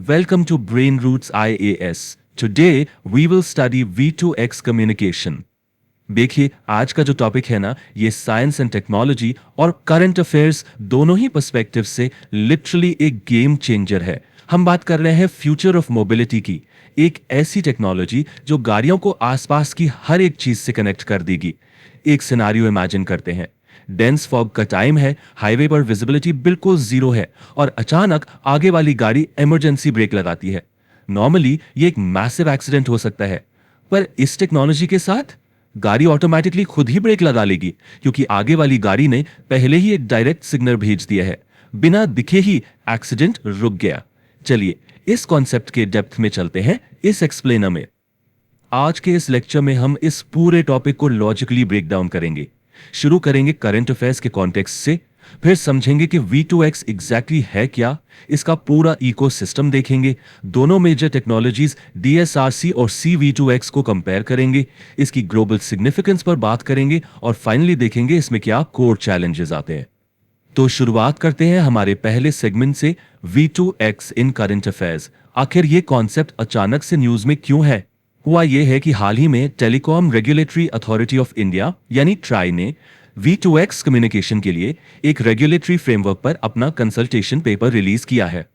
Welcome to Brain Roots IAS. Today we will study V2X communication. देखिए आज का जो टॉपिक है ना, ये साइंस एंड टेक्नोलॉजी और करंट अफेयर्स दोनों ही पर्सपेक्टिव से लिटरली एक गेम चेंजर है। हम बात कर रहे हैं फ्यूचर ऑफ मोबिलिटी की, एक ऐसी टेक्नोलॉजी जो गाड़ियों को आसपास की हर एक चीज से कनेक्ट कर देगी। एक सिनारियो इमेजिन करते हैं, डेंस फॉग का टाइम है, हाईवे पर विजिबिलिटी बिल्कुल जीरो है और अचानक आगे वाली गाड़ी इमरजेंसी ब्रेक लगाती है। नॉर्मली ये एक मैसिव एक्सीडेंट हो सकता है, पर इस टेक्नोलॉजी के साथ गाड़ी ऑटोमेटिकली खुद ही ब्रेक लगा लेगी, क्योंकि आगे वाली गाड़ी ने पहले ही एक डायरेक्ट सिग्नल भेज दिया है। बिना दिखे ही एक्सीडेंट रुक गया। चलिए इस कॉन्सेप्ट के डेप्थ में चलते हैं इस एक्सप्लेनर में। आज के इस लेक्चर में हम इस पूरे टॉपिक को लॉजिकली ब्रेक डाउन करेंगे। शुरू करेंगे करंट अफेयर्स के कॉन्टेक्स्ट से, फिर समझेंगे कि V2X एग्जैक्टली है क्या, इसका पूरा इकोसिस्टम देखेंगे, दोनों मेजर टेक्नोलॉजीज DSRC और CV2X को कंपेयर करेंगे, इसकी ग्लोबल सिग्निफिकेंस पर बात करेंगे और फाइनली देखेंगे इसमें क्या कोर चैलेंजेस आते हैं। तो शुरुआत करते हैं हमारे पहले सेगमेंट से, V2X इन करंट अफेयर्स। आखिर ये कॉन्सेप्ट अचानक से न्यूज में क्यों है? हुआ यह है कि हाल ही में telecom regulatory authority of India यानी ट्राई ने V2X कम्युनिकेशन के लिए एक रेगुलेटरी फ्रेमवर्क पर अपना कंसल्टेशन पेपर रिलीज किया है।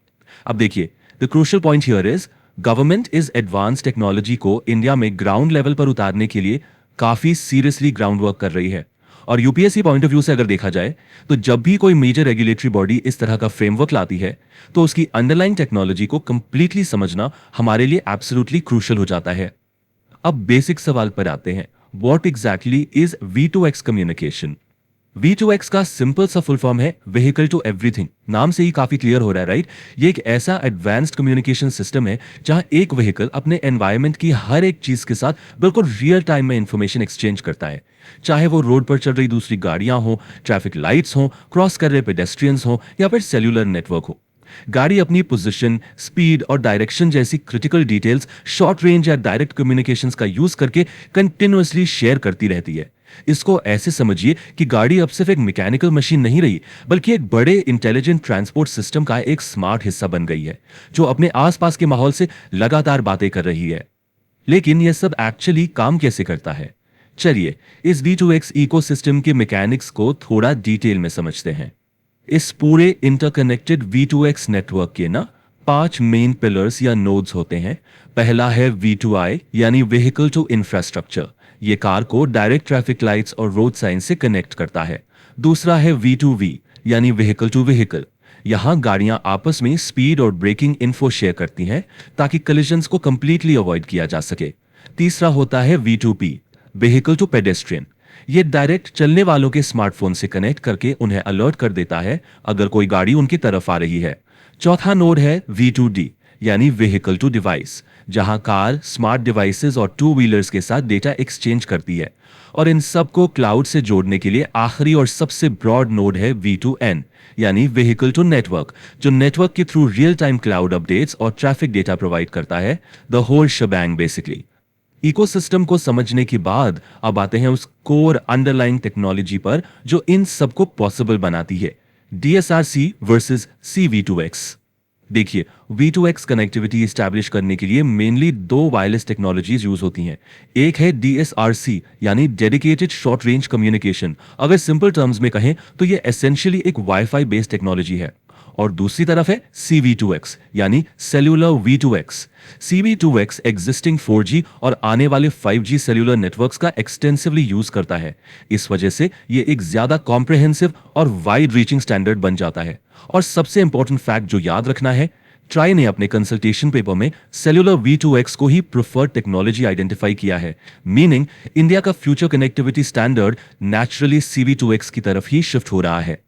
अब देखिए, the crucial point here is government is advance technology को इंडिया में ग्राउंड लेवल पर उतारने के लिए काफी सीरियसली ग्राउंड वर्क कर रही है। और यूपीएससी पॉइंट ऑफ व्यू से अगर देखा जाए तो जब भी कोई मेजर रेगुलेटरी बॉडी इस तरह का फ्रेमवर्क लाती है तो उसकी अंडरलाइन टेक्नोलॉजी को कंप्लीटली समझना हमारे लिए एब्सोल्युटली क्रूशियल हो जाता है। अब बेसिक सवाल पर आते हैं, what exactly is V2X communication? V2X का सिंपल सा फुल फॉर्म है व्हीकल टू एवरीथिंग। नाम से ही काफी क्लियर हो रहा है, राइट? ये एक ऐसा एडवांस्ड कम्युनिकेशन सिस्टम है जहां एक व्हीकल अपने एनवायरनमेंट की हर एक चीज के साथ बिल्कुल रियल टाइम में इंफॉर्मेशन एक्सचेंज करता है। चाहे वो रोड पर चल रही दूसरी गाड़ियां हो, ट्रैफिक लाइट्स हो, क्रॉस कर रहे पेडेस्ट्रियंस हो या फिर सेल्यूलर नेटवर्क हो, गाड़ी अपनी पोजीशन, स्पीड और डायरेक्शन जैसी क्रिटिकल डिटेल्स शॉर्ट रेंज या डायरेक्ट कम्युनिकेशंस का यूज करके कंटिन्यूअसली शेयर करती रहती है। इसको ऐसे समझिए कि गाड़ी अब सिर्फ एक मैकेनिकल मशीन नहीं रही, बल्कि एक बड़े इंटेलिजेंट ट्रांसपोर्ट सिस्टम का एक स्मार्ट हिस्सा बन गई है, जो अपने आसपास के माहौल से लगातार बातें कर रही है। लेकिन यह सब एक्चुअली काम कैसे करता है? चलिए इस V2X इकोसिस्टम के मैकेनिक्स को थोड़ा डिटेल में समझते हैं। इस पूरे इंटरकनेक्टेड V2X नेटवर्क के ना 5 मेन पिलर्स या नोड्स होते हैं। पहला है V2I यानी व्हीकल टू इंफ्रास्ट्रक्चर। ये कार को डायरेक्ट ट्रैफिक लाइट्स और रोड साइन से कनेक्ट करता है। दूसरा है V2V यानी व्हीकल टू व्हीकल। यहां गाड़ियां आपस में स्पीड और ब्रेकिंग इन्फो शेयर करती हैं ताकि कलिजन्स को कंप्लीटली अवॉइड किया जा सके। तीसरा होता है V2P व्हीकल टू पेडेस्ट्रियन। ये डायरेक्ट चलने वालों के स्मार्टफोन से कनेक्ट करके उन्हें अलर्ट कर देता है अगर कोई गाड़ी उनकी तरफ आ रही है। चौथा नोड है V2D यानी व्हीकल टू डिवाइस, जहां कार स्मार्ट डिवाइसेस और टू व्हीलर्स के साथ डेटा एक्सचेंज करती है। और इन सबको क्लाउड से जोड़ने के लिए आखिरी और सबसे ब्रॉड नोड है V2N यानी व्हीकल टू नेटवर्क, जो नेटवर्क के through real time cloud updates और ट्रैफिक डेटा प्रोवाइड करता है। The whole shebang basically. Ecosystem को समझने के बाद अब आते हैं उस कोर अंडरलाइन टेक्नोलॉजी पर जो इन सबको पॉसिबल बनाती है, DSRC वर्सेस CV2X। देखिए, V2X कनेक्टिविटी एस्टैब्लिश करने के लिए मेनली 2 वायरलेस टेक्नोलॉजीज यूज होती हैं। एक है DSRC यानी डेडिकेटेड शॉर्ट रेंज कम्युनिकेशन। अगर सिंपल टर्म्स में कहें तो ये एसेंशियली एक वाईफाई बेस्ड टेक्नोलॉजी है। और दूसरी तरफ है CV2X यानी cellular V2X। CV2X existing 4G और आने वाले 5G सेल्यूलर नेटवर्क्स का एक्सटेंसिवली यूज करता है। इस वजह से ये एक ज्यादा कॉम्प्रिहेंसिव और वाइड रीचिंग स्टैंडर्ड बन जाता है। और सबसे इंपॉर्टेंट फैक्ट जो याद रखना है, ट्राई ने अपने कंसल्टेशन पेपर में सेल्यूलर V2X को ही प्रेफर्ड टेक्नोलॉजी आइडेंटिफाई किया है, मीनिंग इंडिया का future connectivity standard naturally CV2X की तरफ ही शिफ्ट हो रहा है।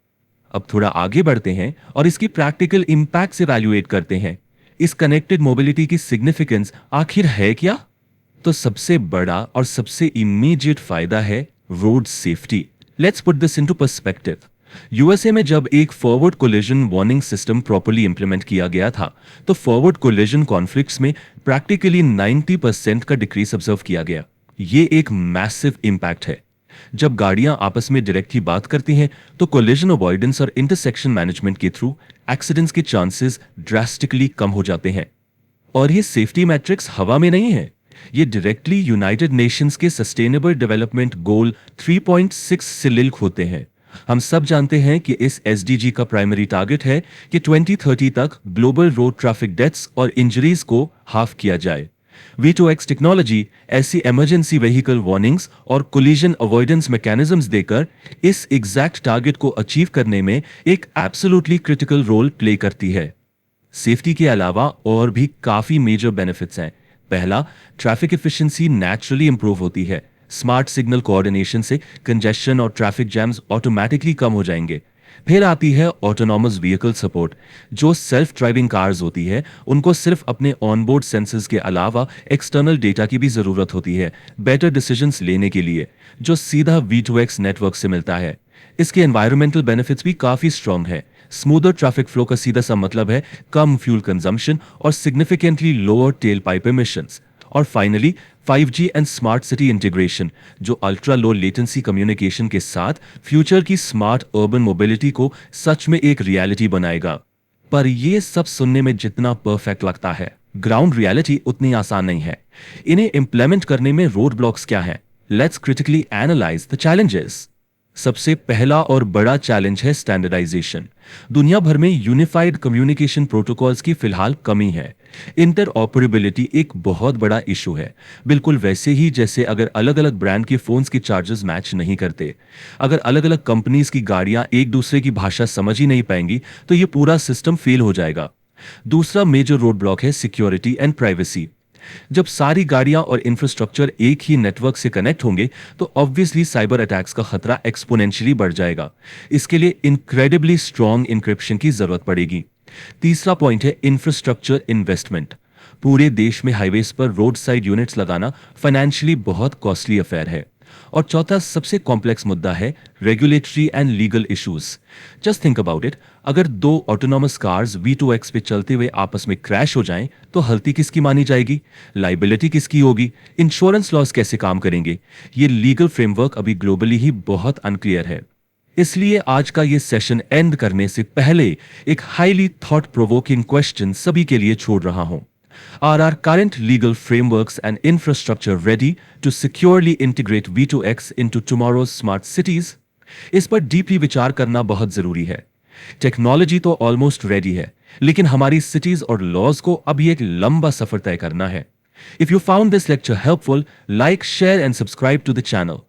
अब थोड़ा आगे बढ़ते हैं और इसकी प्रैक्टिकल इंपैक्ट से इवैल्यूएट करते हैं। इस कनेक्टेड मोबिलिटी की सिग्निफिकेंस आखिर है क्या? तो सबसे बड़ा और सबसे इमीडिएट फायदा है road safety. Let's put this into perspective. USA में जब एक forward collision warning system properly implement किया गया था तो फॉरवर्ड कोलिजन कॉन्फ्लिक्ट्स में प्रैक्टिकली 90% का डिक्रीज ऑब्जर्व किया गया। ये एक मैसिव इंपैक्ट है। जब गाड़ियां आपस में डायरेक्टली बात करती हैं तो कोलिजन अवॉइडेंस और इंटरसेक्शन मैनेजमेंट के थ्रू एक्सीडेंट्स के चांसेस ड्रास्टिकली कम हो जाते हैं। और ये सेफ्टी मैट्रिक्स हवा में नहीं है, ये डायरेक्टली यूनाइटेड नेशंस के सस्टेनेबल डेवलपमेंट गोल 3.6 से लिंक होते हैं। हम सब जानते हैं कि इस एसडीजी का प्राइमरी टारगेट है कि 2030 तक ग्लोबल रोड ट्रैफिक डेथ्स और इंजरीज को हाफ किया जाए। V2X टेक्नोलॉजी ऐसी इमरजेंसी व्हीकल वार्निंग्स और कोलिजन अवॉइडेंस मैकेनिज्म्स देकर इस एग्जैक्ट टारगेट को अचीव करने में एक एब्सोल्युटली क्रिटिकल रोल प्ले करती है। सेफ्टी के अलावा और भी काफी मेजर बेनिफिट्स हैं। पहला, ट्रैफिक एफिशिएंसी नेचुरली इंप्रूव होती है। स्मार्ट सिग्नल कोऑर्डिनेशन से कंजेशन और ट्रैफिक जैम्स ऑटोमेटिकली कम हो जाएंगे। फिर आती है ऑटोनॉमस व्हीकल सपोर्ट। जो सेल्फ ड्राइविंग कार्स होती है उनको सिर्फ अपने ऑनबोर्ड सेंसर्स के अलावा एक्सटर्नल डेटा की भी जरूरत होती है बेटर डिसीजंस लेने के लिए, जो सीधा V2X नेटवर्क से मिलता है। इसके एनवायरमेंटल बेनिफिट्स भी काफी स्ट्रांग है। स्मूदर ट्रैफिक फ्लो का सीधा सा मतलब है कम फ्यूल कंजम्पशन और significantly lower tailpipe emissions. और finally 5G and smart city integration, जो अल्ट्रा लो लेटेंसी कम्युनिकेशन के साथ फ्यूचर की स्मार्ट अर्बन मोबिलिटी को सच में एक रियलिटी बनाएगा। पर ये सब सुनने में जितना परफेक्ट लगता है, ग्राउंड रियलिटी उतनी आसान नहीं है। इन्हें इंप्लीमेंट करने में रोड ब्लॉक्स क्या हैं? Let's critically analyse the challenges. सबसे पहला और बड़ा चैलेंज है स्टैंडर्डाइजेशन। दुनिया भर में यूनिफाइड कम्युनिकेशन प्रोटोकॉल्स की फिलहाल कमी है। इंटरऑपरेबिलिटी एक बहुत बड़ा इशू है, बिल्कुल वैसे ही जैसे अगर अलग अलग ब्रांड के फोन्स के चार्जर्स मैच नहीं करते। अगर अलग अलग कंपनीज की गाड़ियां एक दूसरे की भाषा समझ ही नहीं पाएंगी तो ये पूरा सिस्टम फेल हो जाएगा। दूसरा मेजर रोड ब्लॉक है सिक्योरिटी एंड प्राइवेसी। जब सारी गाड़ियां और इंफ्रास्ट्रक्चर एक ही नेटवर्क से कनेक्ट होंगे तो ऑब्वियसली साइबर अटैक्स का खतरा एक्सपोनेंशियली बढ़ जाएगा। इसके लिए इनक्रेडिबली स्ट्रॉन्ग इंक्रिप्शन की जरूरत पड़ेगी। तीसरा पॉइंट है इंफ्रास्ट्रक्चर इन्वेस्टमेंट। पूरे देश में हाईवेज पर रोड साइड यूनिट्स लगाना फाइनेंशियली बहुत कॉस्टली अफेयर है। और चौथा सबसे कॉम्प्लेक्स मुद्दा है regulatory and legal issues. Just think about it, अगर दो ऑटोनॉमस कार्स V2X पे चलते हुए आपस में क्रैश हो जाएं तो गलती किसकी मानी जाएगी? लाइबिलिटी किसकी होगी? इंश्योरेंस लॉज कैसे काम करेंगे? ये लीगल फ्रेमवर्क अभी ग्लोबली ही बहुत अनक्लियर है। इसलिए आज का ये सेशन एंड करने से पहले एक हाईली थॉट प्रोवोकिंग क्वेश्चन सभी के लिए छोड़ रहा हूं। Are our current legal frameworks and infrastructure ready to securely integrate V2X into tomorrow's smart cities? इस पर डीपली विचार करना बहुत जरूरी है। टेक्नोलॉजी तो ऑलमोस्ट रेडी है, लेकिन हमारी सिटीज और लॉज को अभी एक लंबा सफर तय करना है। If you found this lecture helpful, like, share and subscribe to the channel.